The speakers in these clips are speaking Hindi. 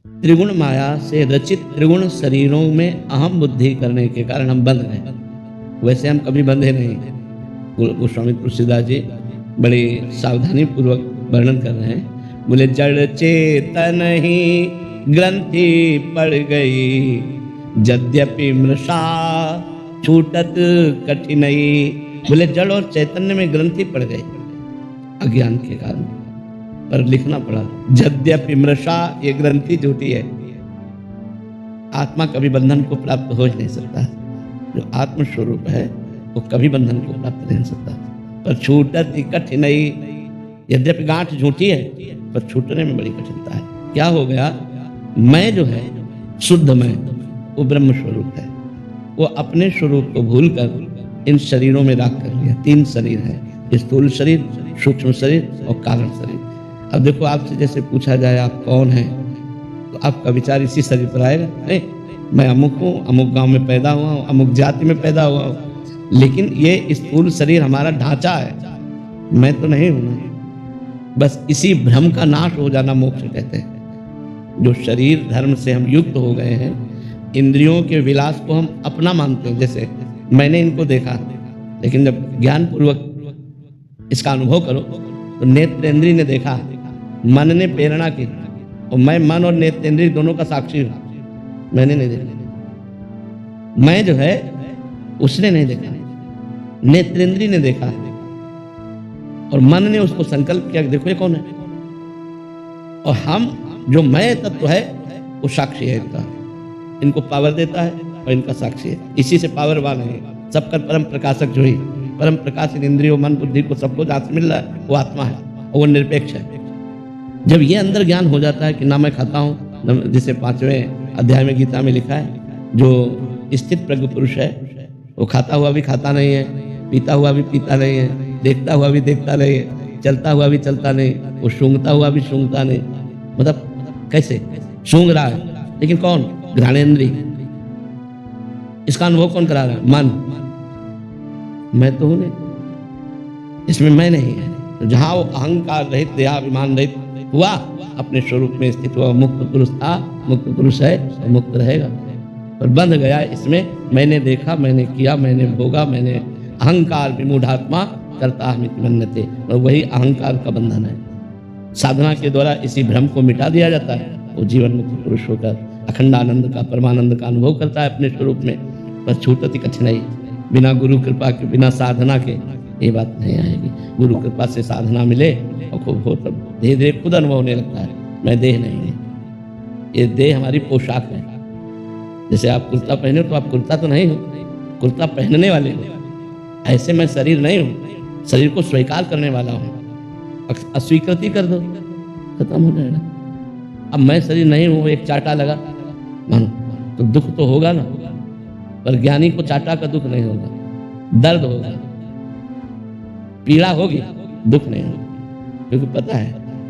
त्रिगुण माया से रचित त्रिगुण शरीरों में अहम बुद्धि करने के कारण हम बंध गए। वैसे हम कभी बंधे नहीं। गोस्वामी तुलसीदास जी बड़ी सावधानी पूर्वक वर्णन कर रहे हैं। बोले जड़ चेतन ही ग्रंथि पड़ गई, यद्यपि मृषा छूटत कठिनई। बोले जड़ और चैतन्य में ग्रंथि पड़ गई अज्ञान के कारण, पर लिखना पड़ा यद्यपि मृषा, ये ग्रंथि झूठी है। आत्मा कभी बंधन को प्राप्त हो ही नहीं सकता। जो आत्म स्वरूप है वो कभी बंधन को प्राप्त नहीं हो सकता। पर छूटत कठिनई, यद्यपि गांठ झूठी है पर छूटने में बड़ी कठिनता है। क्या हो गया? मैं जो है शुद्ध मैं, वो ब्रह्म स्वरूप है। वो अपने स्वरूप को भूलकर इन शरीरों में राख कर लिया। 3 शरीर है, स्थूल शरीर, सूक्ष्म शरीर और कारण शरीर। अब देखो, आपसे जैसे पूछा जाए आप कौन हैं, तो आपका विचार इसी शरीर पर आएगा। नहीं, मैं अमुक हूँ, अमुक गांव में पैदा हुआ हूँ, अमुक जाति में पैदा हुआ हूँ। लेकिन ये स्थूल शरीर हमारा ढांचा है, मैं तो नहीं हूं ना। बस इसी भ्रम का नाश हो जाना मोक्ष कहते हैं। जो शरीर धर्म से हम युक्त हो गए हैं, इंद्रियों के विलास को हम अपना मानते हैं। जैसे मैंने इनको देखा, लेकिन जब ज्ञान पूर्वक इसका अनुभव करो तो नेत्रेंद्रिय ने देखा, मन ने प्रेरणा की, और मैं मन और नेत्रेंद्रिय दोनों का साक्षी हूं। मैंने नहीं देखा, मैं जो है उसने नहीं देखा, नेत्रेंद्रिय ने देखा और मन ने उसको संकल्प किया कि देखो ये कौन है। और हम जो मैं तत्व है वो साक्षी है इनका, इनको पावर देता है और इनका साक्षी है। इसी से पावरवान है। सबका परम प्रकाशक जो ही परम प्रकाश इन इंद्रियों मन बुद्धि को सबको जहां से मिल रहा है वो आत्मा है और वो निरपेक्ष है। जब ये अंदर ज्ञान हो जाता है कि ना मैं खाता हूँ, जिसे 5वें अध्याय में गीता में लिखा है, जो स्थित प्रज्ञ पुरुष है वो खाता हुआ भी खाता नहीं है, पीता हुआ भी पीता नहीं है, देखता हुआ भी देखता नहीं है, चलता हुआ भी चलता नहीं, वो सूंघता हुआ भी सूंघता नहीं। मतलब कैसे सूंघ रहा है, लेकिन कौन? घ्राणेन्द्रिय। इसका अनुभव कौन करा रहा है? मन। मैं तो हूं नहीं, इसमें मैं नहीं है। तो जहां वो अहंकार रहित, देहाभिमान रहित हुआ, अपने स्वरूप में स्थित हुआ, मुक्त पुरुष था, मुक्त पुरुष है और मुक्त रहेगा। पर बंध गया इसमें, मैंने देखा, मैंने किया, मैंने भोगा, मैंने अहंकार विमूढ़ात्मा करता हमिति मन्यते। और वही अहंकार का बंधन है। साधना के द्वारा इसी भ्रम को मिटा दिया जाता है। वो जीवन मुक्त पुरुष होकर अखंडानंद का, परमानंद का अनुभव करता है अपने स्वरूप में। पर छूटती कठिनाई, बिना गुरु कृपा के, बिना साधना के ये बात नहीं आएगी। गुरु कृपा से साधना मिले और खूब हो, तब धीरे धीरे खुद अनुभव होने लगता है मैं देह नहीं है, ये देह हमारी पोशाक है। जैसे आप कुर्ता पहने हो तो आप कुर्ता तो नहीं हो, कुर्ता पहनने वाले हो। ऐसे मैं शरीर नहीं हूँ, शरीर को स्वीकार करने वाला हूँ। अस्वीकृति कर दो, खत्म हो जाएगा। अब मैं शरीर नहीं हूँ, एक चाटा लगा मानो तो दुख तो होगा ना, पर ज्ञानी को चाटा का दुख नहीं होगा, दर्द होगा, पीड़ा होगी, दुख नहीं होगा। क्योंकि पता है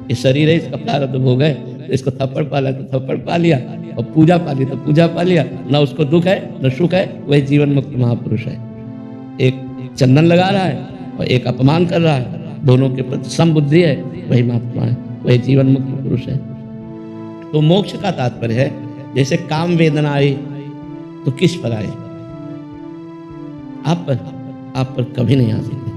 ये शरीर है, इसका प्रारब्ध हो गए, तो इसको थप्पड़ पाला तो थप्पड़ पा लिया, और पूजा पा ली तो पूजा पा लिया। ना उसको दुख है न सुख है, वही जीवन मुक्त महापुरुष है। एक चंदन लगा रहा है और एक अपमान कर रहा है, दोनों के प्रति समबुद्धि है, वही महात्मा है, वही जीवन मुक्त पुरुष है। तो मोक्ष का तात्पर्य है, जैसे काम वेदना आई तो किस पर आए? आप पर कभी नहीं आ सकते।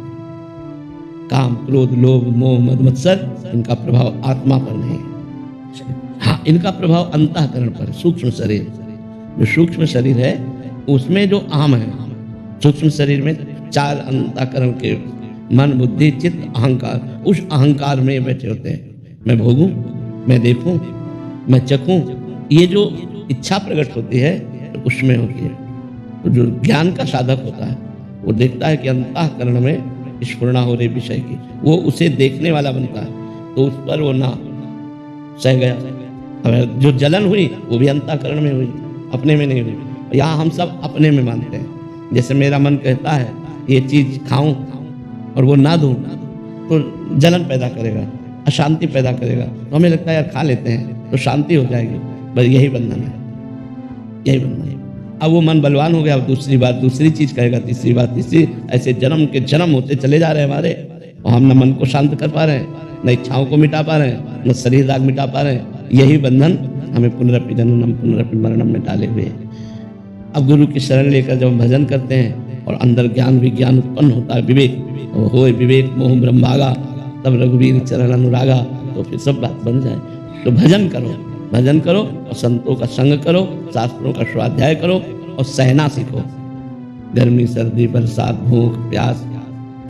काम, क्रोध, लोभ, मोह, मद, मत्सर, इनका प्रभाव आत्मा पर नहीं है। हाँ, इनका प्रभाव अंतःकरण पर, सूक्ष्म शरीर। जो सूक्ष्म शरीर है उसमें जो आम है, सूक्ष्म शरीर में 4 अंतःकरण के मन, बुद्धि, चित्त, अहंकार, उस अहंकार में बैठे होते हैं। मैं भोगूं, मैं देखूं, मैं चखूं, ये जो इच्छा प्रकट होती है तो उसमें होती है। तो जो ज्ञान का साधक होता है वो देखता है कि अंतःकरण में स्फुरणा हो रही विषय की, वो उसे देखने वाला बनता है, तो उस पर वो ना सह गया। अब जो जलन हुई वो भी अंतःकरण में हुई, अपने में नहीं हुई। यहाँ हम सब अपने में मानते हैं। जैसे मेरा मन कहता है ये चीज खाऊं और वो ना दूं तो जलन पैदा करेगा, अशांति पैदा करेगा, तो हमें लगता है यार खा लेते हैं तो शांति हो जाएगी। बस यही बंधन है, यही बंधन है। अब वो मन बलवान हो गया, दूसरी बात दूसरी चीज कहेगा, तीसरी बात तीसरी, ऐसे जन्म के जन्म होते चले जा रहे हैं हमारे, और हम न मन को शांत कर पा रहे हैं, न इच्छाओं को मिटा पा रहे हैं, न शरीर राग मिटा पा रहे हैं। यही बंधन हमें पुनरपि जननम पुनरपि मरणम में डाले हुए हैं। अब गुरु की शरण लेकर जब हम भजन करते हैं और अंदर ज्ञान विज्ञान उत्पन्न होता है, विवेक होए विवेक मोह ब्रह्मागा, तब रघुवीर चरण अनुरागा, तो फिर सब बात बन जाए। तो भजन करो और संतों का संग करो, शास्त्रों का स्वाध्याय करो और सहना सीखो। गर्मी सर्दी बरसात भूख प्यास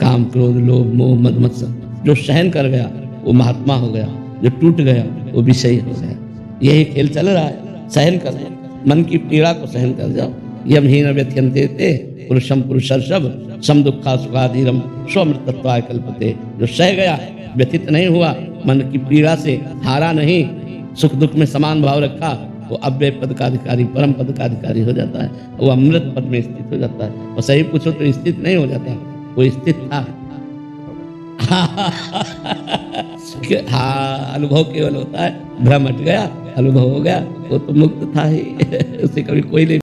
काम क्रोध लोभ मोह मद मत्सर, जो सहन कर गया वो महात्मा हो गया, जो टूट गया वो विषयी हो गया। यही खेल चल रहा है, सहन कर लो, मन की पीड़ा को सहन कर जाओ। यमहीन व्यथ्यन्ते ते पुरुषम पुरुषर्षभ सम दुखा सुखाधीरम स्वमृतत्वाय कल्पते। जो सह गया, व्यथित नहीं हुआ, मन की पीड़ा से हारा नहीं, सुख दुख में समान भाव रखा, वो अव्यय पद का अधिकारी परम पद का अधिकारी हो जाता है, वो अमृत पद में स्थित हो जाता है। और सही पूछो तो स्थित नहीं हो जाता, वो स्थित था। हाँ, अनुभव केवल होता है, भ्रम हट गया, अनुभव हो गया, वो तो मुक्त था ही। उसे कभी कोई नहीं